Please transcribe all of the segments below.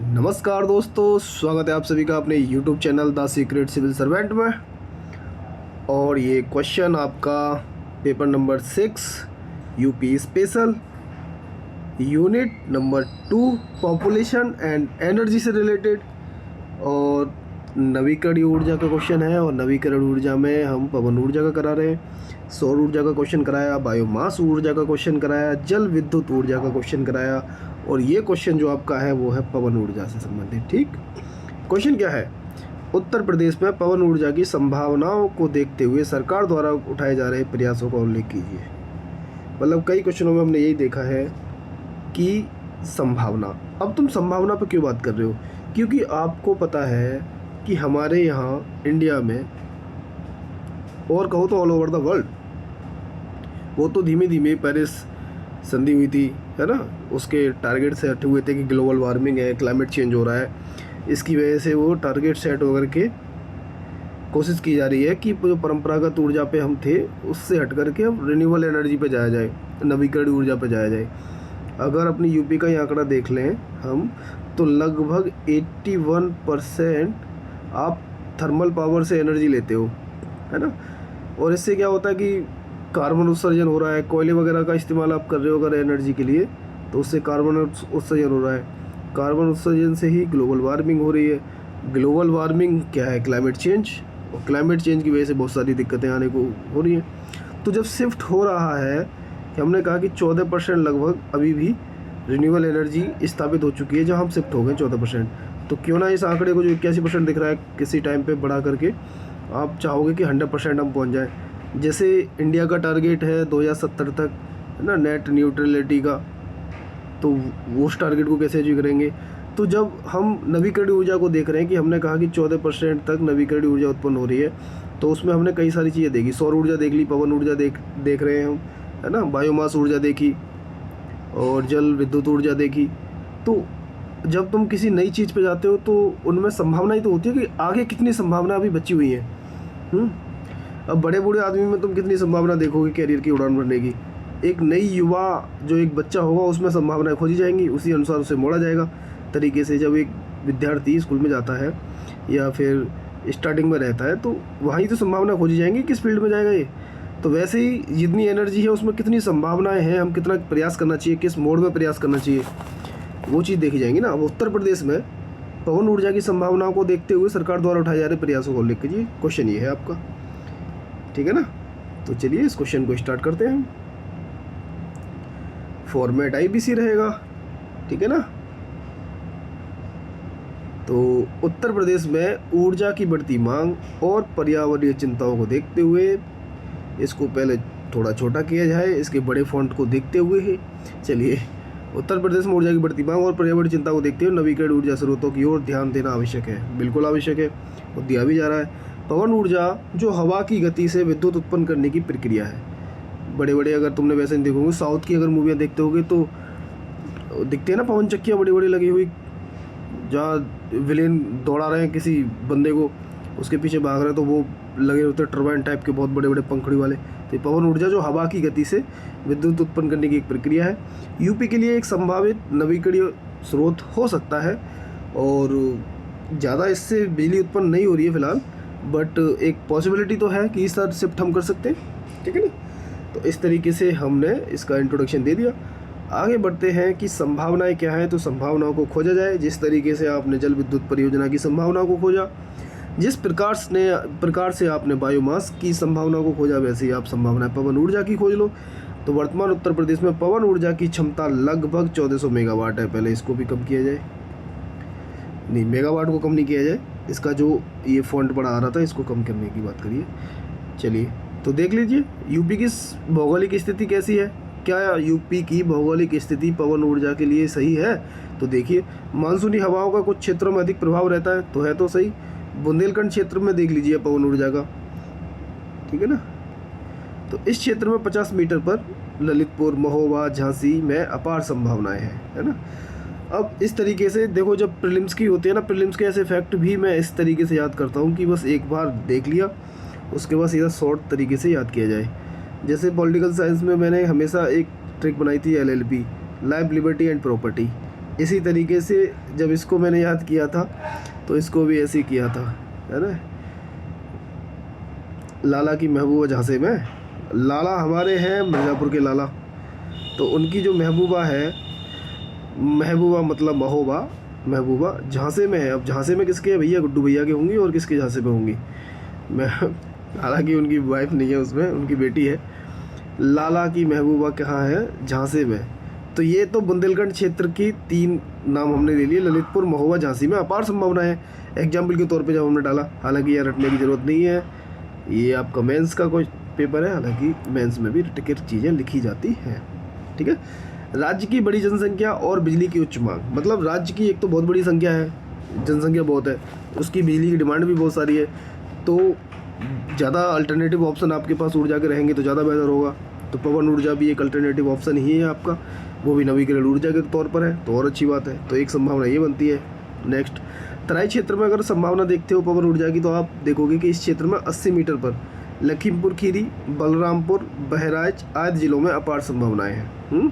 नमस्कार दोस्तों, स्वागत है आप सभी का अपने YouTube channel the secret civil servant में। और ये क्वेश्चन आपका paper number 6 UP special unit number 2 population and energy से रिलेटेड और नवीकरणीय ऊर्जा का क्वेश्चन है। और नवीकरण ऊर्जा में हम पवन ऊर्जा का करा रहे हैं, सौर ऊर्जा का क्वेश्चन कराया, बायोमास ऊर्जा का क्वेश्चन कराया, जल विद्युत ऊर्जा का क्वेश्चन कराया। और ये क्वेश्चन जो आपका है वो है पवन ऊर्जा से संबंधित। ठीक, क्वेश्चन क्या है? उत्तर प्रदेश में पवन ऊर्जा की संभावनाओं को देखते हुए सरकार द्वारा उठाए जा रहे प्रयासों का उल्लेख कीजिए। मतलब कई क्वेश्चनों में हमने यही देखा है कि संभावना। अब तुम संभावना पर क्यों बात कर रहे हो? क्योंकि आपको पता है कि हमारे यहाँ इंडिया में, और कहो तो ऑल ओवर द वर्ल्ड, वो तो धीमे धीमे पेरिस संधि हुई थी, है ना, उसके टारगेट सेट हुए थे कि ग्लोबल वार्मिंग है, क्लाइमेट चेंज हो रहा है, इसकी वजह से वो टारगेट सेट होकर के कोशिश की जा रही है कि जो परंपरागत ऊर्जा पे हम थे उससे हट करके अब रिन्यूएबल एनर्जी पे जाया जाए, नवीकरणीय ऊर्जा पे जाया जाए। अगर अपनी यूपी का ही आंकड़ा देख लें हम, तो लगभग 81% आप थर्मल पावर से एनर्जी लेते हो, है ना। और इससे क्या होता है कि कार्बन उत्सर्जन हो रहा है, कोयले वगैरह का इस्तेमाल आप कर रहे हो अगर एनर्जी के लिए, तो उससे कार्बन उत्सर्जन हो रहा है। कार्बन उत्सर्जन से ही ग्लोबल वार्मिंग हो रही है। ग्लोबल वार्मिंग क्या है? Climate change. और क्लाइमेट चेंज की वजह से बहुत सारी दिक्कतें आने को हो रही हैं। तो जब शिफ्ट हो रहा है कि हमने कहा कि 14% लगभग अभी भी रिन्यूएबल एनर्जी स्थापित हो चुकी है, जहाँ हम शिफ्ट हो गए 14%, तो क्यों ना इस आंकड़े को जो 81% दिख रहा है किसी टाइम पे बढ़ा करके आप चाहोगे कि 100% हम पहुँच जाए। जैसे इंडिया का टारगेट है 2070 तक, है ना, नेट न्यूट्रलिटी का, तो वो उस टारगेट को कैसे अचीव करेंगे? तो जब हम नवीकरणीय ऊर्जा को देख रहे हैं कि हमने कहा कि 14% तक नवीकरणीय ऊर्जा उत्पन्न हो रही है, तो उसमें हमने कई सारी चीज़ें देखी। सौर ऊर्जा देख ली, पवन ऊर्जा देख रहे हैं हम, है ना, बायोमास ऊर्जा देखी और जल विद्युत ऊर्जा देखी। तो जब तुम किसी नई चीज़ पे जाते हो तो उनमें संभावना ही तो होती है कि आगे कितनी संभावना अभी बची हुई है। अब बड़े बूढ़े आदमी में तुम कितनी संभावना देखोगे कैरियर की उड़ान भरने की? एक नई युवा जो एक बच्चा होगा उसमें संभावनाएं खोजी जाएंगी, उसी अनुसार उसे मोड़ा जाएगा तरीके से। जब एक विद्यार्थी स्कूल में जाता है या फिर स्टार्टिंग में रहता है तो वहीं तो संभावना खोजी जाएंगी किस फील्ड में जाएगा ये। तो वैसे ही जितनी एनर्जी है उसमें कितनी संभावनाएं हैं, हम कितना प्रयास करना चाहिए, किस मोड में प्रयास करना चाहिए, वो चीज़ देखी जाएंगी ना। अब उत्तर प्रदेश में पवन ऊर्जा की संभावनाओं को देखते हुए सरकार द्वारा उठाए जा रहे प्रयासों को उल्लेख कीजिए। क्वेश्चन ये है आपका, ठीक है ना। तो चलिए इस क्वेश्चन को स्टार्ट करते हैं। फॉर्मेट आईबीसी रहेगा, ठीक है ना। तो उत्तर प्रदेश में ऊर्जा की बढ़ती मांग और पर्यावरणीय चिंताओं को देखते हुए, इसको पहले थोड़ा छोटा किया जाए इसके बड़े फॉन्ट को देखते हुए ही। चलिए, उत्तर प्रदेश में ऊर्जा की बढ़ती मांग और पर्यावरणीय चिंता को देखते हुए नवीकरणीय ऊर्जा स्रोतों की ओर ध्यान देना आवश्यक है। बिल्कुल आवश्यक है, और दिया भी जा रहा है। पवन ऊर्जा जो हवा की गति से विद्युत उत्पन्न करने की प्रक्रिया है। बड़े बड़े, अगर तुमने वैसे नहीं देखोगे, साउथ की अगर मूवियाँ देखते होगे तो दिखते हैं ना पवन चक्कियाँ बड़ी बड़ी लगी हुई, जहाँ विलेन दौड़ा रहे हैं किसी बंदे को, उसके पीछे भाग रहे हैं, तो वो लगे होते हैं टर्बाइन टाइप के बहुत बड़े बड़े पंखड़ी वाले। तो पवन ऊर्जा जो हवा की गति से विद्युत उत्पन्न करने की एक प्रक्रिया है। यूपी के लिए एक संभावित नवीकरणीय स्रोत हो सकता है, और ज़्यादा इससे बिजली उत्पन्न नहीं हो रही है फिलहाल, बट एक पॉसिबिलिटी तो है कि इस तरह शिफ्ट हम कर सकते हैं, ठीक है ना। तो इस तरीके से हमने इसका इंट्रोडक्शन दे दिया। आगे बढ़ते हैं कि संभावनाएं क्या हैं। तो संभावनाओं को खोजा जाए, जिस तरीके से आपने जल विद्युत परियोजना की संभावनाओं को खोजा, जिस प्रकार से आपने बायोमास की संभावनाओं को खोजा, वैसे ही आप संभावनाएं पवन ऊर्जा की खोज लो। तो वर्तमान उत्तर प्रदेश में पवन ऊर्जा की क्षमता लगभग 1400 मेगावाट है। पहले इसको भी कम किया जाए, नहीं मेगावाट को कम नहीं किया जाए, इसका जो ये फॉन्ट बड़ा आ रहा था इसको कम करने की बात करिए। चलिए, तो देख लीजिए यूपी की भौगोलिक स्थिति कैसी है। क्या यूपी की भौगोलिक स्थिति पवन ऊर्जा के लिए सही है? तो देखिए, मानसूनी हवाओं का कुछ क्षेत्रों में अधिक प्रभाव रहता है, तो है तो सही। बुंदेलखंड क्षेत्र में देख लीजिए पवन ऊर्जा का, ठीक है ना। तो इस क्षेत्र में 50 मीटर पर ललितपुर, महोबा, झांसी में अपार संभावनाएं हैं, है ना। अब इस तरीके से देखो, जब प्रीलिम्स की होती है ना, प्रीलिम्स के ऐसे फैक्ट भी मैं इस तरीके से याद करता हूँ कि बस एक बार देख लिया, उसके बाद सीधा शॉर्ट तरीके से याद किया जाए। जैसे पॉलिटिकल साइंस में मैंने हमेशा एक ट्रिक बनाई थी, LLP, life, liberty and property. इसी तरीके से जब इसको मैंने याद किया था तो इसको भी ऐसे ही किया था, है ना। लाला की महबूबा झांसे में, लाला हमारे हैं मिर्ज़ापुर के लाला, तो उनकी जो महबूबा है, महबूबा मतलब महोबा, महबूबा झांसे में है। अब झांसे में किसके है भैया, गुड्डू भैया के होंगी, और किसके झांसे में होंगी, मैं हालांकि उनकी वाइफ नहीं है उसमें, उनकी बेटी है। लाला की महबूबा कहाँ है, झांसे में। तो ये तो बुंदेलखंड क्षेत्र की 3 नाम हमने ले लिए, ललितपुर, महोबा, झांसी में अपार संभावना है। एग्जाम्पल के तौर पे जब हमने डाला, हालांकि यह रटने की ज़रूरत नहीं है, ये आपका मेंस का कोई पेपर है, हालांकि मेंस में भी टिकट चीज़ें लिखी जाती हैं, ठीक है। राज्य की बड़ी जनसंख्या और बिजली की उच्च मांग, मतलब राज्य की एक तो बहुत बड़ी संख्या है, जनसंख्या बहुत है, उसकी बिजली की डिमांड भी बहुत सारी है, तो ज़्यादा अल्टरनेटिव ऑप्शन आपके पास ऊर्जा के रहेंगे तो ज़्यादा बेहतर होगा। तो पवन ऊर्जा भी एक अल्टरनेटिव ऑप्शन ही है आपका, वो भी नवीकरण ऊर्जा के तौर पर है, तो और अच्छी बात है। तो एक संभावना ये बनती है। नेक्स्ट, तराई क्षेत्र में अगर संभावना देखते हो पवन ऊर्जा की, तो आप देखोगे कि इस क्षेत्र में 80 मीटर पर लखीमपुर खीरी, बलरामपुर, बहराइच आदि जिलों में अपार संभावनाएं हैं।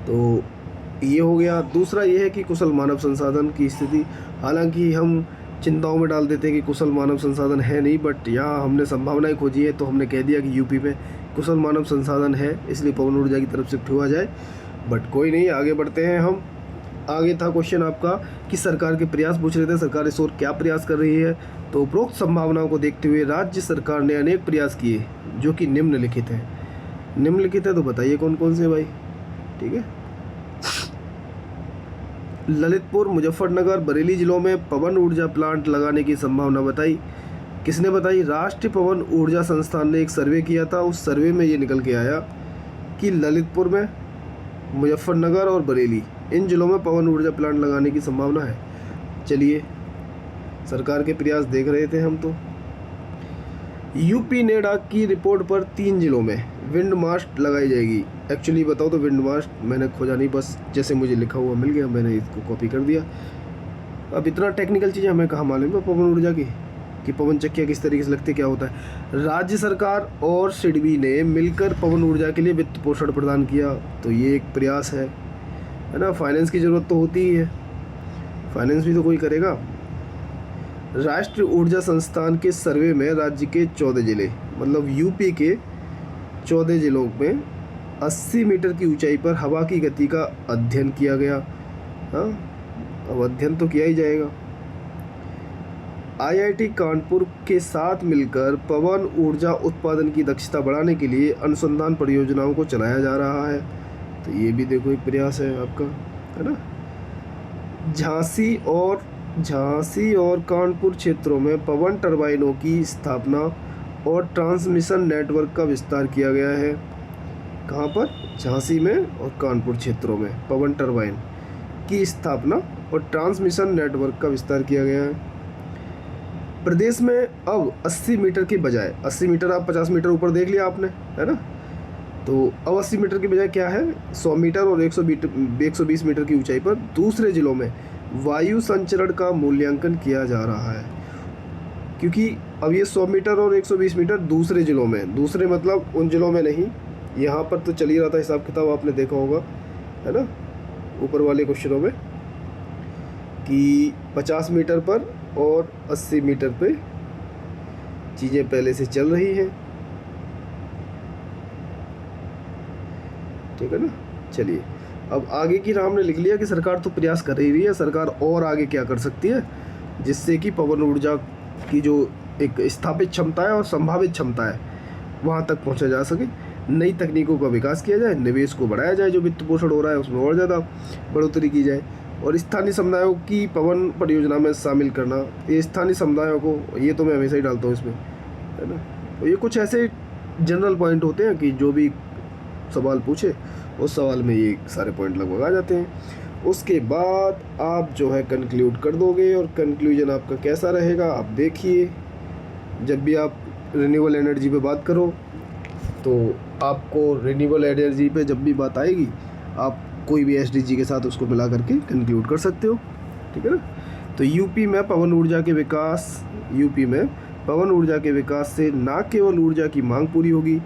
तो ये हो गया। दूसरा ये है कि कुशल मानव संसाधन की स्थिति, हालांकि हम चिंताओं में डाल देते हैं कि कुशल मानव संसाधन है नहीं, बट यहाँ हमने संभावनाएं खोजी है, तो हमने कह दिया कि यूपी में कुशल मानव संसाधन है, इसलिए पवन ऊर्जा की तरफ शिफ्ट हुआ जाए। बट कोई नहीं, आगे बढ़ते हैं हम। आगे था क्वेश्चन आपका कि सरकार के प्रयास पूछ रहे थे, सरकार इस ओर क्या प्रयास कर रही है। तो उपरोक्त संभावनाओं को देखते हुए राज्य सरकार ने अनेक प्रयास किए जो कि निम्नलिखित हैं। निम्नलिखित है तो बताइए कौन कौन से भाई, ठीक है। ललितपुर, मुजफ्फरनगर, बरेली जिलों में पवन ऊर्जा प्लांट लगाने की संभावना बताई। किसने बताई, राष्ट्रीय पवन ऊर्जा संस्थान ने एक सर्वे किया था, उस सर्वे में ये निकल के आया कि ललितपुर में, मुजफ्फरनगर और बरेली, इन जिलों में पवन ऊर्जा प्लांट लगाने की संभावना है। चलिए, सरकार के प्रयास देख रहे थे हम। तो यूपी नेडा की रिपोर्ट पर 3 जिलों में विंड मास्ट लगाई जाएगी। एक्चुअली बताओ तो विंड मास्ट मैंने खोजा नहीं, बस जैसे मुझे लिखा हुआ मिल गया, मैंने इसको कॉपी कर दिया। अब इतना टेक्निकल चीज़ें हमें कहाँ मालूम है पवन ऊर्जा की, कि पवन चक्कियाँ किस तरीके से लगती है, क्या होता है। राज्य सरकार और सिडबी ने मिलकर पवन ऊर्जा के लिए वित्त पोषण प्रदान किया, तो ये एक प्रयास है ना। फाइनेंस की ज़रूरत तो होती ही है, फाइनेंस भी तो कोई करेगा। राष्ट्रीय ऊर्जा संस्थान के सर्वे में राज्य के 14 जिले, मतलब यूपी के 14 जिलों में 80 मीटर की ऊंचाई पर हवा की गति का अध्ययन किया गया। हाँ, अब अध्ययन तो किया ही जाएगा। आईआईटी कानपुर के साथ मिलकर पवन ऊर्जा उत्पादन की दक्षता बढ़ाने के लिए अनुसंधान परियोजनाओं को चलाया जा रहा है, तो ये भी देखो एक प्रयास है आपका, है ना। झांसी और कानपुर क्षेत्रों में पवन टरबाइनों की स्थापना और ट्रांसमिशन नेटवर्क का विस्तार किया गया है। कहाँ पर, झांसी में और कानपुर क्षेत्रों में पवन टरबाइन की स्थापना और ट्रांसमिशन नेटवर्क का विस्तार किया गया है। प्रदेश में अब 80 मीटर के बजाय, 80 मीटर आप 50 मीटर ऊपर देख लिया आपने, है ना, तो अब 80 मीटर के बजाय क्या है, 100 मीटर और 120 मीटर की ऊंचाई पर दूसरे जिलों में वायु संचरण का मूल्यांकन किया जा रहा है। क्योंकि अब ये 100 मीटर और 120 मीटर दूसरे जिलों में, दूसरे मतलब उन जिलों में नहीं, यहाँ पर तो चल ही रहा था हिसाब किताब, आपने देखा होगा, है ना, ऊपर वाले क्वेश्चनों में कि 50 मीटर पर और 80 मीटर पे चीज़ें पहले से चल रही हैं, ठीक है ना। चलिए, अब आगे की राह हमने लिख लिया कि सरकार तो प्रयास कर ही रही है, सरकार और आगे क्या कर सकती है जिससे कि पवन ऊर्जा की जो एक स्थापित क्षमता है और संभावित क्षमता है वहाँ तक पहुँचा जा सके। नई तकनीकों का विकास किया जाए, निवेश को बढ़ाया जाए, जो वित्त पोषण हो रहा है उसमें और ज़्यादा बढ़ोतरी की जाए, और स्थानीय समुदायों की पवन परियोजना में शामिल करना। ये स्थानीय समुदायों को, ये तो मैं हमेशा ही डालता हूँ इसमें, है ना। तो ये कुछ ऐसे जनरल पॉइंट होते हैं कि जो भी सवाल पूछे उस सवाल में ये सारे पॉइंट लगभग आ जाते हैं। उसके बाद आप जो है कंक्लूड कर दोगे, और कंक्लूजन आपका कैसा रहेगा आप देखिए। जब भी आप रिन्यूएबल एनर्जी पे बात करो तो आपको रिन्यूएबल एनर्जी पे जब भी बात आएगी आप कोई भी एसडीजी के साथ उसको मिला करके कंक्लूड कर सकते हो, ठीक है ना। तो यूपी में पवन ऊर्जा के विकास से न केवल ऊर्जा की मांग पूरी होगी।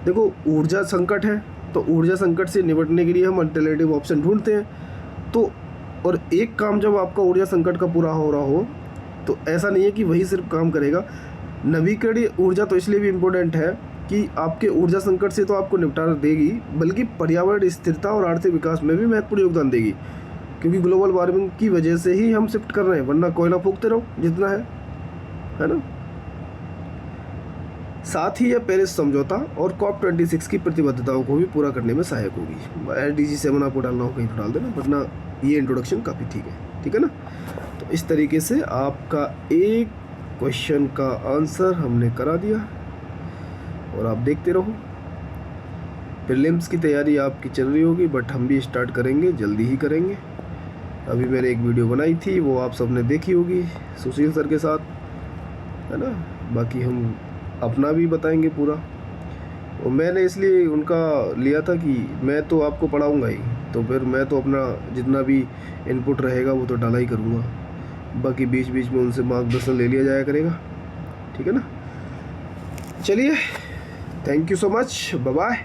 देखो, ऊर्जा संकट है, तो ऊर्जा संकट से निपटने के लिए हम अल्टरनेटिव ऑप्शन ढूंढते हैं। तो और एक काम जब आपका ऊर्जा संकट का पूरा हो रहा हो तो ऐसा नहीं है कि वही सिर्फ काम करेगा। नवीकरणीय ऊर्जा तो इसलिए भी इम्पोर्टेंट है कि आपके ऊर्जा संकट से तो आपको निपटारा देगी, बल्कि पर्यावरण स्थिरता और आर्थिक विकास में भी महत्वपूर्ण योगदान देगी, क्योंकि ग्लोबल वार्मिंग की वजह से ही हम शिफ्ट कर रहे हैं, वरना कोयला फूकते रहो जितना है ना। साथ ही यह पेरिस समझौता और COP26 की प्रतिबद्धताओं को भी पूरा करने में सहायक होगी। SDG 7 आपको डालना हो कहीं तो डाल देना, वरना ये इंट्रोडक्शन काफ़ी ठीक है ना। तो इस तरीके से आपका एक क्वेश्चन का आंसर हमने करा दिया और आप देखते रहो। प्रीलिम्स की तैयारी आपकी चल रही होगी, बट हम भी स्टार्ट करेंगे, जल्दी ही करेंगे। अभी मैंने एक वीडियो बनाई थी, वो आप सबने देखी होगी सुशील सर के साथ, है ना। बाकी हम अपना भी बताएंगे पूरा। और मैंने इसलिए उनका लिया था कि मैं तो आपको पढ़ाऊँगा ही, तो फिर मैं तो अपना जितना भी इनपुट रहेगा वो तो डाला ही करूँगा, बाकी बीच बीच में उनसे मार्गदर्शन ले लिया जाया करेगा, ठीक है ना। चलिए, thank you so much, bye bye.